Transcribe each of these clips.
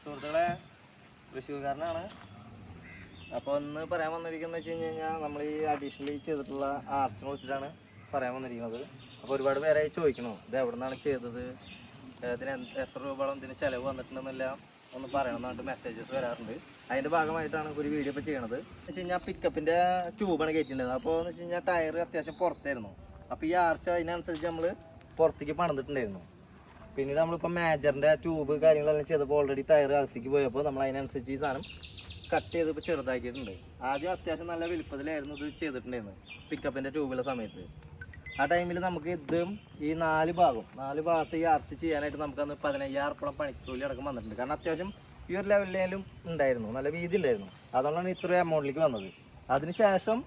സുഹൃത്തുക്കളെ, തൃശ്ശൂർക്കാരനാണ്. അപ്പോൾ ഒന്ന് പറയാൻ വന്നിരിക്കുന്നത് വെച്ച് കഴിഞ്ഞാൽ നമ്മൾ ഈ അഡീഷണലി ചെയ്തിട്ടുള്ള ആർച്ചിനെ കുറിച്ചിട്ടാണ് പറയാൻ വന്നിരിക്കുന്നത്. അപ്പോൾ ഒരുപാട് പേരായി ചോദിക്കണോ ഇത് എവിടെ നിന്നാണ് ചെയ്തത്, ഇതിന് എത്ര രൂപയോളം ഇതിന് ചിലവ് വന്നിട്ടുണ്ടെന്നെല്ലാം ഒന്ന് പറയണമെന്നായിട്ട് മെസ്സേജസ് വരാറുണ്ട്. അതിൻ്റെ ഭാഗമായിട്ടാണ് ഒരു വീഡിയോ ഇപ്പോൾ ചെയ്യണത്. എന്ന് വെച്ച് കഴിഞ്ഞാൽ പിക്കപ്പിൻ്റെ ട്യൂബാണ് കയറ്റിയിട്ടുണ്ടായത്. അപ്പോൾ എന്ന് വെച്ച് കഴിഞ്ഞാൽ ടയർ അത്യാവശ്യം പുറത്തായിരുന്നു. അപ്പോൾ ഈ ആർച്ച് അതിനനുസരിച്ച് നമ്മൾ പുറത്തേക്ക് പണിതിട്ടുണ്ടായിരുന്നു. പിന്നീട് നമ്മളിപ്പോൾ മേജറിൻ്റെ ട്യൂബ് കാര്യങ്ങളെല്ലാം ചെയ്തപ്പോൾ ഓൾറെഡി ടയർ അകത്തേക്ക് പോയപ്പോൾ നമ്മൾ അതിനനുസരിച്ച് ഈ സാധനം കട്ട് ചെയ്ത് ഇപ്പോൾ ചെറുതാക്കിയിട്ടുണ്ട്. ആദ്യം അത്യാവശ്യം നല്ല വലുപ്പത്തിലായിരുന്നു ഇത് ചെയ്തിട്ടുണ്ടായിരുന്നത് പിക്കപ്പിൻ്റെ ട്യൂബിലെ സമയത്ത്. ആ ടൈമിൽ നമുക്ക് ഇതും ഈ നാല് ഭാഗത്ത് ഈ ആർച്ച് ചെയ്യാനായിട്ട് നമുക്കന്ന് 15,000 പണിക്കൂലി അടക്കം വന്നിട്ടുണ്ട്. കാരണം അത്യാവശ്യം ഈ ഒരു ലെവലിലും ഉണ്ടായിരുന്നു, നല്ല വീതി ഉണ്ടായിരുന്നു. അതുകൊണ്ടാണ് ഇത്രയും എമൗണ്ടിലേക്ക് വന്നത്. അതിനുശേഷം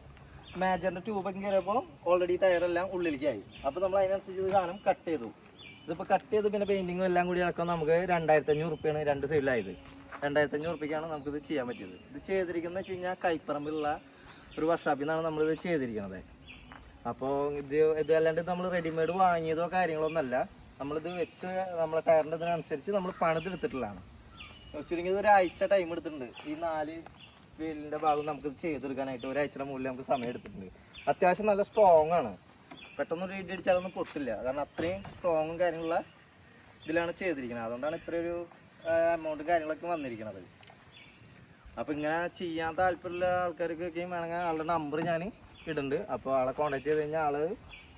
മേജറിൻ്റെ ട്യൂബൊക്കെ കയറിയപ്പോൾ ഓൾറെഡി ടയറെല്ലാം ഉള്ളിലേക്കായി. അപ്പോൾ നമ്മൾ അതിനനുസരിച്ച് ഇത് സാധനം കട്ട് ചെയ്തു. ഇതിപ്പോൾ കട്ട് ചെയ്ത് പിന്നെ പെയിൻറ്റിങ്ങും എല്ലാം കൂടി അടക്കം നമുക്ക് 2,500 റുപ്യാണ് രണ്ട് സൈഡിലായത്. 2,500 റുപ്യക്കാണ് നമുക്കിത് ചെയ്യാൻ പറ്റിയത്. ഇത് ചെയ്തിരിക്കുന്നത് വെച്ച് കഴിഞ്ഞാൽ കൈപ്പറമ്പിലുള്ള ഒരു വർക്ക്ഷോപ്പിൽ നിന്നാണ് നമ്മളിത് ചെയ്തിരിക്കുന്നത്. അപ്പോൾ ഇത് അല്ലാണ്ട് നമ്മൾ റെഡിമെയ്ഡ് വാങ്ങിയതോ കാര്യങ്ങളൊന്നുമല്ല. നമ്മളിത് വെച്ച് നമ്മളെ ടയറിൻ്റെ ഇതിനനുസരിച്ച് നമ്മൾ പണിതെടുത്തിട്ടുള്ളതാണ്. ചുരുങ്ങിയത് ഒരാഴ്ച ടൈം എടുത്തിട്ടുണ്ട്. ഈ 4 വീലിൻ്റെ ഭാഗം നമുക്കിത് ചെയ്തെടുക്കാനായിട്ട് ഒരാഴ്ചയുടെ മുകളിൽ നമുക്ക് സമയം എടുത്തിട്ടുണ്ട്. അത്യാവശ്യം നല്ല സ്ട്രോങ് ആണ്. പെട്ടെന്ന് ഇടി അടിച്ചാലൊന്നും പൊട്ടില്ല. കാരണം അത്രയും സ്ട്രോങ്ങും കാര്യങ്ങളുള്ള ഇതിലാണ് ചെയ്തിരിക്കുന്നത്. അതുകൊണ്ടാണ് ഇത്രയൊരു എമൗണ്ട് കാര്യങ്ങളൊക്കെ വന്നിരിക്കുന്നത്. അപ്പോൾ ഇങ്ങനെ ചെയ്യാൻ താല്പര്യമുള്ള ആൾക്കാർക്കൊക്കെ വേണമെങ്കിൽ ആളുടെ നമ്പർ ഞാൻ ഇടുന്നുണ്ട്. അപ്പോൾ ആളെ കോൺടാക്ട് ചെയ്ത് കഴിഞ്ഞാൽ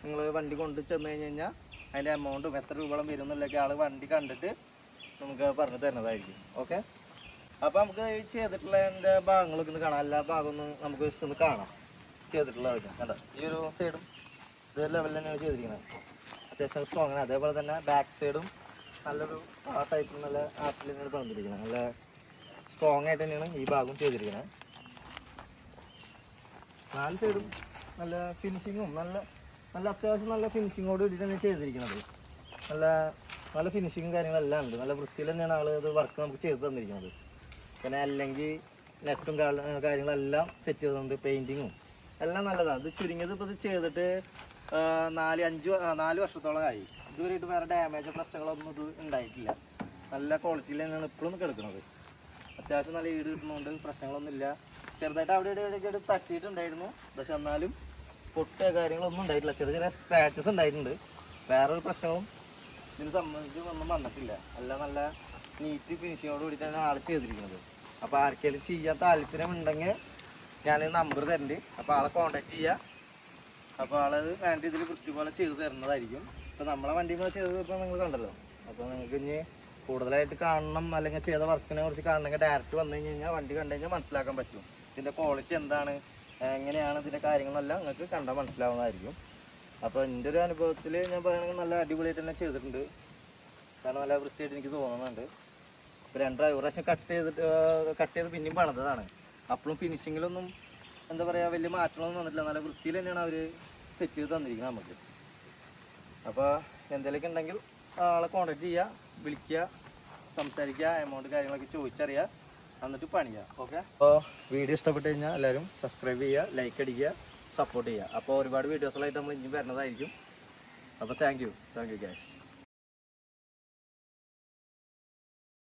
നിങ്ങൾ വണ്ടി കൊണ്ട് ചെന്ന് കഴിഞ്ഞാൽ അതിൻ്റെ എമൗണ്ടും എത്ര രൂപയോളം വരും എന്നുള്ളതൊക്കെ ആൾ വണ്ടി കണ്ടിട്ട് നമുക്ക് പറഞ്ഞു തരുന്നതായിരിക്കും. ഓക്കെ, അപ്പോൾ നമുക്ക് ഈ ചെയ്തിട്ടുള്ളതിൻ്റെ ഭാഗങ്ങളൊക്കെ ഒന്ന് കാണാം. എല്ലാ ഭാഗമൊന്നും നമുക്ക് ജസ്റ്റ് ഒന്ന് കാണാം. ചെയ്തിട്ടുള്ളതൊക്കെ കണ്ടോ, ഈ ഒരു സൈഡും ഇത് ലെവലിൽ തന്നെയാണ് ചെയ്തിരിക്കുന്നത്. അത്യാവശ്യം സ്ട്രോങ് ആണ്. അതേപോലെ തന്നെ ബാക്ക് സൈഡും നല്ലൊരു ആ ടൈപ്പിൽ നല്ല ആപ്പിൽ തന്നെയാണ് പണിതിരിക്കുന്നത്. നല്ല സ്ട്രോങ് ആയിട്ട് തന്നെയാണ് ഈ ഭാഗം ചെയ്തിരിക്കുന്നത്. 4 സൈഡും നല്ല ഫിനിഷിങ്ങും നല്ല അത്യാവശ്യം നല്ല ഫിനിഷിങ്ങോട് കൂടി തന്നെ ചെയ്തിരിക്കുന്നത്. നല്ല ഫിനിഷിങ്ങും കാര്യങ്ങളെല്ലാം ഉണ്ട്. നല്ല വൃത്തിയിൽ തന്നെയാണ് ആൾ ഇത് വർക്ക് നമുക്ക് ചെയ്ത് തന്നിരിക്കുന്നത്. പിന്നെ അല്ലെങ്കിൽ നെറ്റും കാര്യങ്ങളെല്ലാം സെറ്റ് ചെയ്തിട്ടുണ്ട്. പെയിൻറ്റിങ്ങും എല്ലാം നല്ലതാണ്. ഇത് ചുരുങ്ങിയത് ഇപ്പോൾ ഇത് ചെയ്തിട്ട് 4 വർഷത്തോളമായി. ഇതുവരെയായിട്ട് വേറെ ഡാമേജോ പ്രശ്നങ്ങളൊന്നും ഇത് ഉണ്ടായിട്ടില്ല. നല്ല ക്വാളിറ്റിയിൽ തന്നെയാണ് ഇപ്പോഴും കിടക്കുന്നത്. അത്യാവശ്യം നല്ല ഈട് കിട്ടുന്നതുകൊണ്ട് പ്രശ്നങ്ങളൊന്നുമില്ല. ചെറുതായിട്ട് അവിടെ ഇവിടെയൊക്കെ തട്ടിയിട്ടുണ്ടായിരുന്നു. പക്ഷെ എന്നാലും പൊട്ടുക കാര്യങ്ങളൊന്നും ഉണ്ടായിട്ടില്ല. ചെറിയ സ്ക്രാച്ചസ് ഉണ്ടായിട്ടുണ്ട്. വേറൊരു പ്രശ്നവും ഇതിനെ സംബന്ധിച്ച് ഒന്നും വന്നിട്ടില്ല. എല്ലാം നല്ല നീറ്റ് ഫിനിഷിങ്ങോട് കൂടിയിട്ടാണ് ആൾ ചെയ്തിരിക്കുന്നത്. അപ്പോൾ ആർക്കെങ്കിലും ചെയ്യാൻ താല്പര്യമുണ്ടെങ്കിൽ ഞാൻ നമ്പർ തരുന്നുണ്ട്. അപ്പോൾ ആളെ കോൺടാക്ട് ചെയ്യുക. അപ്പോൾ ആളത് വേണ്ട ഇതിൽ വൃത്തി പോലെ ചെയ്ത് തരുന്നതായിരിക്കും. ഇപ്പോൾ നമ്മളെ വണ്ടി പോലെ ചെയ്തത് ഇപ്പോൾ നിങ്ങൾ കണ്ടല്ലോ. അപ്പോൾ നിങ്ങൾക്ക് ഇനി കൂടുതലായിട്ട് കാണണം അല്ലെങ്കിൽ ചെയ്ത വർക്കിനെ കുറിച്ച് കാണണമെങ്കിൽ ഡയറക്റ്റ് വന്നു കഴിഞ്ഞാൽ വണ്ടി കണ്ടു കഴിഞ്ഞാൽ മനസ്സിലാക്കാൻ പറ്റും. ഇതിൻ്റെ ക്വാളിറ്റി എന്താണ്, എങ്ങനെയാണ് ഇതിൻ്റെ കാര്യങ്ങളെല്ലാം നിങ്ങൾക്ക് കണ്ടാൽ മനസ്സിലാവുന്നതായിരിക്കും. അപ്പോൾ എൻ്റെ ഒരു അനുഭവത്തിൽ ഞാൻ പറയുകയാണെങ്കിൽ നല്ല അടിപൊളിയായിട്ട് തന്നെ ചെയ്തിട്ടുണ്ട്. കാരണം നല്ല വൃത്തിയായിട്ട് എനിക്ക് തോന്നുന്നുണ്ട്. ഇപ്പോൾ 2 പ്രാവശ്യം കട്ട് ചെയ്ത് പിന്നെയും പണിതതാണ്. അപ്പോഴും ഫിനിഷിങ്ങിലൊന്നും എന്താ പറയുക വലിയ മാറ്റങ്ങളൊന്നും വന്നിട്ടില്ല. നല്ല വൃത്തിയിൽ തന്നെയാണ് അവർ സെറ്റ് ചെയ്ത് തന്നിരിക്കുന്നത് നമുക്ക്. അപ്പോൾ എന്തെങ്കിലുമൊക്കെ ഉണ്ടെങ്കിൽ ആളെ കോൺടാക്ട് ചെയ്യുക, വിളിക്കുക, സംസാരിക്കുക, എമൗണ്ട് കാര്യങ്ങളൊക്കെ ചോദിച്ചറിയുക, എന്നിട്ട് പണിയുക. ഓക്കെ, അപ്പോൾ വീഡിയോ ഇഷ്ടപ്പെട്ട് കഴിഞ്ഞാൽ എല്ലാവരും സബ്സ്ക്രൈബ് ചെയ്യുക, ലൈക്ക് അടിക്കുക, സപ്പോർട്ട് ചെയ്യുക. അപ്പോൾ ഒരുപാട് വീഡിയോസുകളായിട്ട് നമ്മൾ ഇനി വരുന്നതായിരിക്കും. അപ്പോൾ താങ്ക് യു ഗൈസ്.